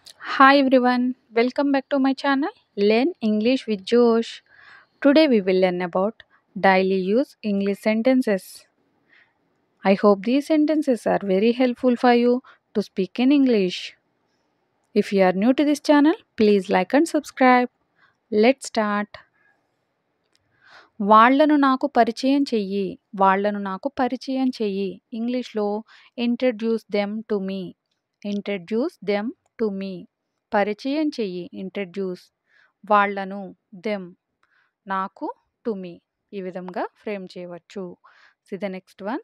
Hi everyone, welcome back to my channel Learn English with Josh. Today we will learn about daily use English sentences. I hope these sentences are very helpful for you to speak in English. If you are new to this channel, please like and subscribe. Let's start. వాళ్ళను నాకు పరిచయం చెయ్యి. వాళ్ళను నాకు పరిచయం చెయ్యి. ఇంగ్లీష్లో introduce them to me. Introduce them to me. పరిచయం చెయ్యి. ఇంట్రడ్యూస్. వాళ్ళను దెమ్ నాకు టు మీ. ఈ విధంగా ఫ్రేమ్ చేయవచ్చు. The next one.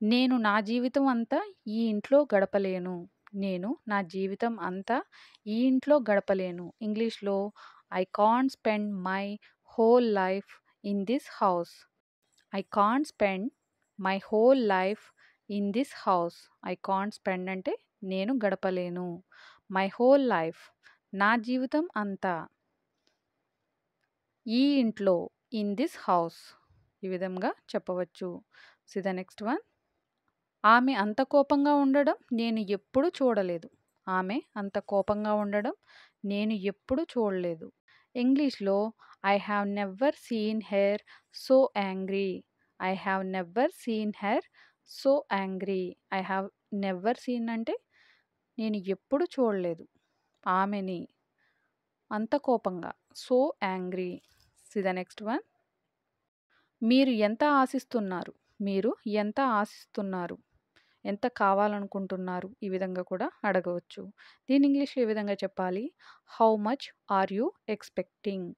నేను నా జీవితం అంతా ఈ ఇంట్లో గడపలేను. నేను నా జీవితం అంతా ఈ ఇంట్లో గడపలేను. ఇంగ్లీష్లో I can't spend my whole life in this house. I can't spend my whole life in this house. I can't spend అంటే నేను గడపలేను. మై హోల్ లైఫ్ నా జీవితం అంతా ఈ ఇంట్లో ఇన్ దిస్ హౌస్ ఈ విధంగా చెప్పవచ్చు. The next one. ఆమె అంత కోపంగా ఉండడం నేను ఎప్పుడూ చూడలేదు. ఆమె అంత కోపంగా ఉండడం నేను ఎప్పుడూ చూడలేదు. ఇంగ్లీష్లో I have never seen her so angry. I have never seen her so angry. I have never seen అంటే నేను ఎప్పుడు చూడలేదు ఆమెని అంత కోపంగా. So angry. The next one. మీరు ఎంత ఆశిస్తున్నారు. మీరు ఎంత ఆశిస్తున్నారు. ఎంత కావాలనుకుంటున్నారు. ఈ విధంగా కూడా అడగవచ్చు. దీని ఇంగ్లీష్లో ఏ విధంగా చెప్పాలి. How much are you expecting.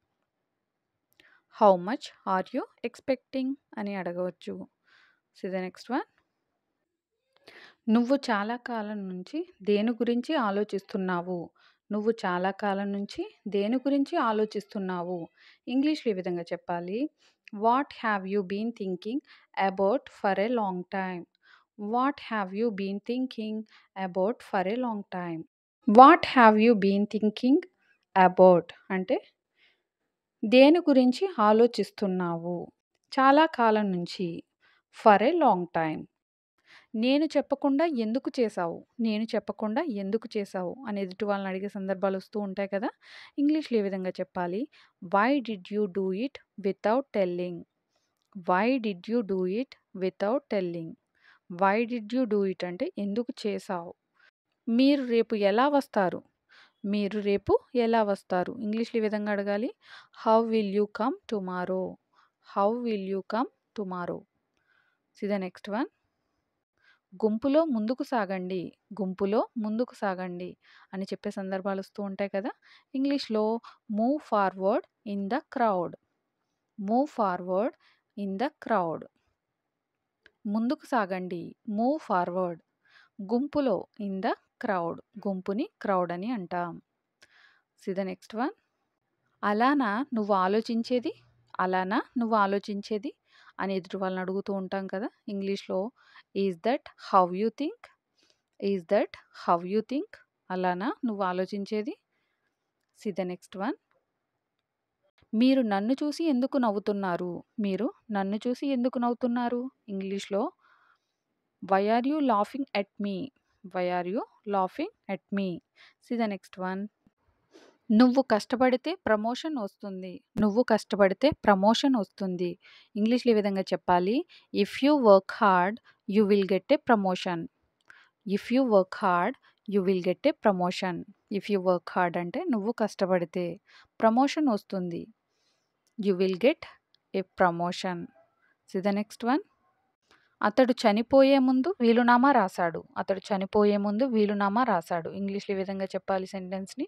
How much are you expecting అని అడగవచ్చు. The next one. నువ్వు చాలా కాలం నుంచి దేని గురించి ఆలోచిస్తున్నావు. నువ్వు చాలా కాలం నుంచి దేని గురించి ఆలోచిస్తున్నావు. ఇంగ్లీష్లో ఈ విధంగా చెప్పాలి. What have you been thinking about for a long time. What have you been thinking about for a long time. What have you been thinking about అంటే దేని గురించి ఆలోచిస్తున్నావు. చాలా కాలం నుంచి. For a long time. నేను చెప్పకుండా ఎందుకు చేశావు. నేను చెప్పకుండా ఎందుకు చేశావు అని ఎదుటి వాళ్ళని అడిగే సందర్భాలు వస్తూ ఉంటాయి కదా. ఇంగ్లీష్లో ఏ విధంగా చెప్పాలి. Why did you do it without telling. Why did you do it without telling. Why did you do it అంటే ఎందుకు చేశావు. మీరు రేపు ఎలా వస్తారు. మీరు రేపు ఎలా వస్తారు. ఇంగ్లీష్లో ఈ విధంగా అడగాలి. How will you come tomorrow. How will you come tomorrow. The next one. గుంపులో ముందుకు సాగండి. గుంపులో ముందుకు సాగండి అని చెప్పే సందర్భాలు వస్తూ ఉంటాయి కదా. ఇంగ్లీష్లో move forward in the crowd. Move forward in the crowd. ముందుకు సాగండి. Move forward. గుంపులో ఇన్ ద క్రౌడ్. గుంపుని క్రౌడ్ అని అంటాం. The next one. అలానా నువ్వు ఆలోచించేది. అలానా నువ్వు ఆలోచించేది అని ఎదుటి వాళ్ళని అడుగుతూ ఉంటాం కదా. ఇంగ్లీష్లో is that how you think. Is that how you think. అలానా నువ్వు ఆలోచించేది. The next one. మీరు నన్ను చూసి ఎందుకు నవ్వుతున్నారు. మీరు నన్ను చూసి ఎందుకు నవ్వుతున్నారు. ఇంగ్లీష్లో why are you laughing at me. Why are you laughing at me. The next one. నువ్వు కష్టపడితే ప్రమోషన్ వస్తుంది. నువ్వు కష్టపడితే ప్రమోషన్ వస్తుంది. ఇంగ్లీష్లో ఈ విధంగా చెప్పాలి. If you work hard you will get a promotion. If you work hard you will get a promotion. If you work hard అంటే నువ్వు కష్టపడితే ప్రమోషన్ వస్తుంది. You will get a promotion. The next one. అతడు చనిపోయే ముందు వీలునామా రాశాడు. అతడు చనిపోయే ముందు వీలునామా రాశాడు. ఇంగ్లీష్లో ఈ విధంగా చెప్పాలి సెంటెన్స్ని.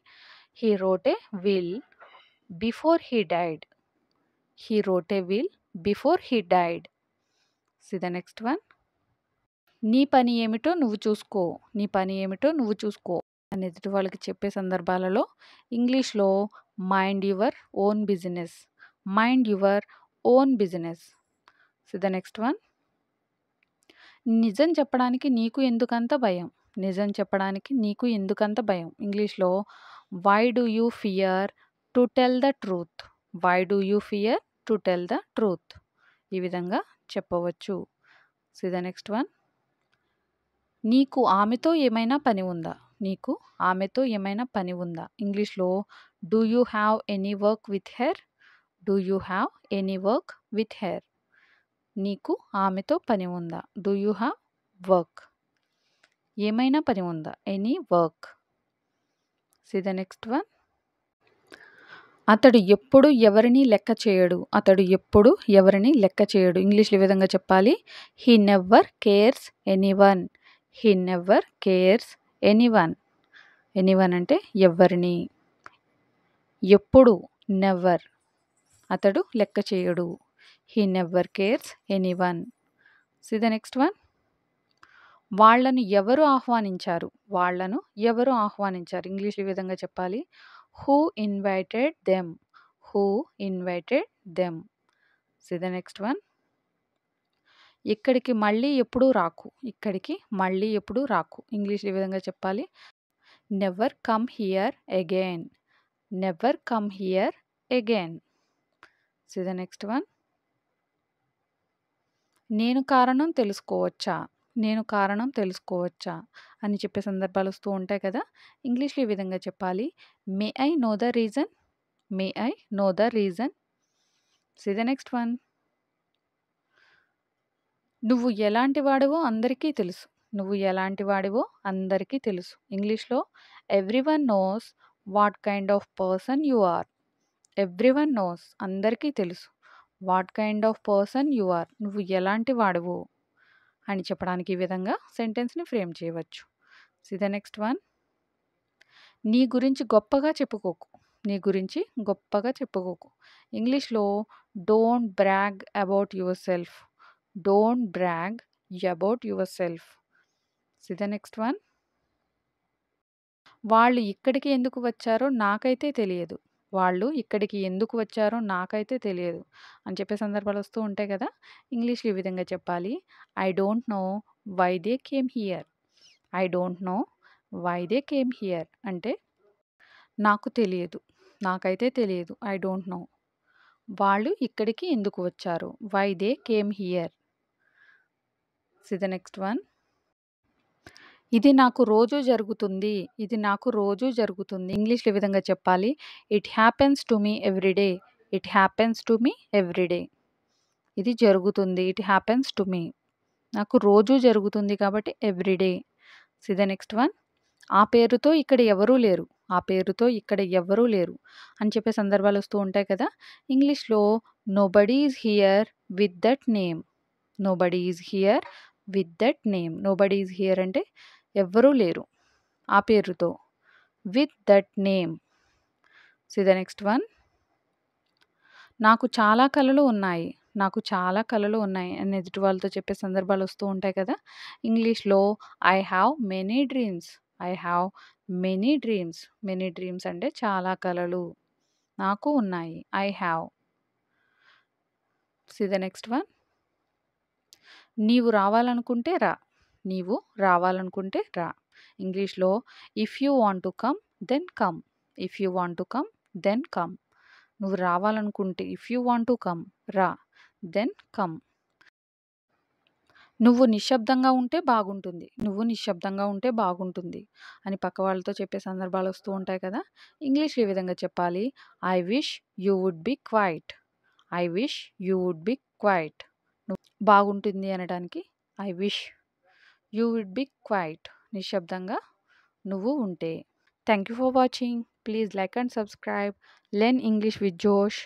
He wrote a will before he died. He wrote a will before he died. The next one. నీ పని ఏమిటో నువ్వు చూసుకో. నీ పని ఏమిటో నువ్వు చూసుకో అని ఎదుటి వాళ్ళకి చెప్పే సందర్భాలలో ఇంగ్లీష్లో mind your own business. Mind your own business. The next one. నిజం చెప్పడానికి నీకు ఎందుకంత భయం. నిజం చెప్పడానికి నీకు ఎందుకంత భయం. ఇంగ్లీష్లో why do you fear to tell the truth. Why do you fear to tell the truth. ఈ విధంగా చెప్పవచ్చు. The next one. నీకు ఆమెతో ఏమైనా పని ఉందా? నీకు ఆమెతో ఏమైనా పని ఉందా? ఇంగ్లీష్‌లో do you have any work with her? Do you have any work with her? నీకు ఆమెతో పని ఉందా? Do you have work? ఏమైనా పని ఉందా? Any work. See the next one. అతడు ఎప్పుడు ఎవరిని లెక్క చేయడు. అతడు ఎప్పుడు ఎవరిని లెక్క చేయడు. ఇంగ్లీష్‌లో ఈ విధంగా చెప్పాలి. He never cares anyone. He never cares anyone. Anyone అంటే ఎవ్వరిని. ఎప్పుడు నెవర్. అతడు లెక్క చేయడు. He never cares anyone. See the next one. వాళ్ళను ఎవరు ఆహ్వానించారు? వాళ్ళను ఎవరు ఆహ్వానించారు? ఇంగ్లీష్‌లో ఈ విధంగా చెప్పాలి. Who invited them. Who invited them. See the next one. ఇక్కడికి మళ్ళీ ఎప్పుడూ రాకు. ఇక్కడికి మళ్ళీ ఎప్పుడూ రాకు. ఇంగ్లీష్‌లో ఈ విధంగా చెప్పాలి. Never come here again. Never come here again. See the next one. నేను కారణం తెలుసుకోవచ్చా? నేను కారణం తెలుసుకోవచ్చా? అని చెప్పే సందర్భాలు వస్తూ ఉంటాయి కదా! ఇంగ్లీష్‌లో ఈ విధంగా చెప్పాలి. May I know the reason? May I know the reason? See the next one. నువ్వు ఎలాంటి వాడివో అందరికీ తెలుసు. నువ్వు ఎలాంటి వాడివో అందరికీ తెలుసు. ఇంగ్లీష్‌లో everyone knows what kind of person you are. Everyone knows అందరికీ తెలుసు. What kind of person you are. నువ్వు ఎలాంటి వాడివో అని చెప్పడానికి ఈ విధంగా సెంటెన్స్‌ని ఫ్రేమ్ చేయవచ్చు. See the next one. నీ గురించి గొప్పగా చెప్పుకోకు. నీ గురించి గొప్పగా చెప్పుకోకు. ఇంగ్లీష్‌లో don't brag about yourself. Don't brag about yourself. See the next one. వాళ్ళు ఇక్కడికి ఎందుకు వచ్చారో నాకైతే తెలియదు. వాళ్ళు ఇక్కడికి ఎందుకు వచ్చారో నాకైతే తెలియదు అని చెప్పే సందర్భాలు వస్తూ ఉంటాయి కదా! ఇంగ్లీష్‌లో ఈ విధంగా చెప్పాలి. I don't know why they came here. I don't know why they came here అంటే నాకు తెలియదు. నాకైతే తెలియదు. I don't know. వాళ్ళు ఇక్కడికి ఎందుకు వచ్చారు? Why they came here. See the next one. ఇది నాకు రోజూ జరుగుతుంది. ఇది నాకు రోజూ జరుగుతుంది. ఇంగ్లీష్‌లో ఈ విధంగా చెప్పాలి. It happens to me every day. It happens to me every day. ఇది జరుగుతుంది. It happens to me. నాకు రోజూ జరుగుతుంది కాబట్టి every day. See the next one. ఆ పేరుతో ఇక్కడ ఎవరూ లేరు. ఆ పేరుతో ఇక్కడ ఎవ్వరూ లేరు అని చెప్పే సందర్భాలు వస్తూ ఉంటాయి కదా! ఇంగ్లీష్‌లో nobody is here with that name. Nobody is here with that name. Nobody is here అంటే ఎవ్వరూ లేరు ఆ పేరుతో. With that name. See the next one. నాకు చాలా కలలు ఉన్నాయి. నాకు చాలా కలలు ఉన్నాయి అని ఎదుటి వాళ్ళతో చెప్పే సందర్భాలు వస్తూ ఉంటాయి కదా! ఇంగ్లీష్‌లో I have many dreams. I have many dreams. Many dreams అంటే చాలా కలలు నాకు ఉన్నాయి. I have. See the next one. నీవు రావాలనుకుంటే రా. నీవు రావాలనుకుంటే రా. ఇంగ్లీష్‌లో if you want to come then come. If you want to come then come. నువ్వు రావాలనుకుంటే if you want to come రా. Then come. నువ్వు నిశ్శబ్దంగా ఉంటే బాగుంటుంది. నువ్వు నిశ్శబ్దంగా ఉంటే బాగుంటుంది అని పక్క వాళ్ళతో చెప్పే సందర్భాలు వస్తూ ఉంటాయి కదా! ఇంగ్లీష్‌లో ఈ విధంగా చెప్పాలి. I wish you would be quiet. I wish you would be quiet. బాగుంటుంది అనడానికి I wish you would be quiet. నిశ్శబ్దంగా నువ్వు ఉంటే. Thank you for watching. Please like and subscribe. Learn English with జోష్.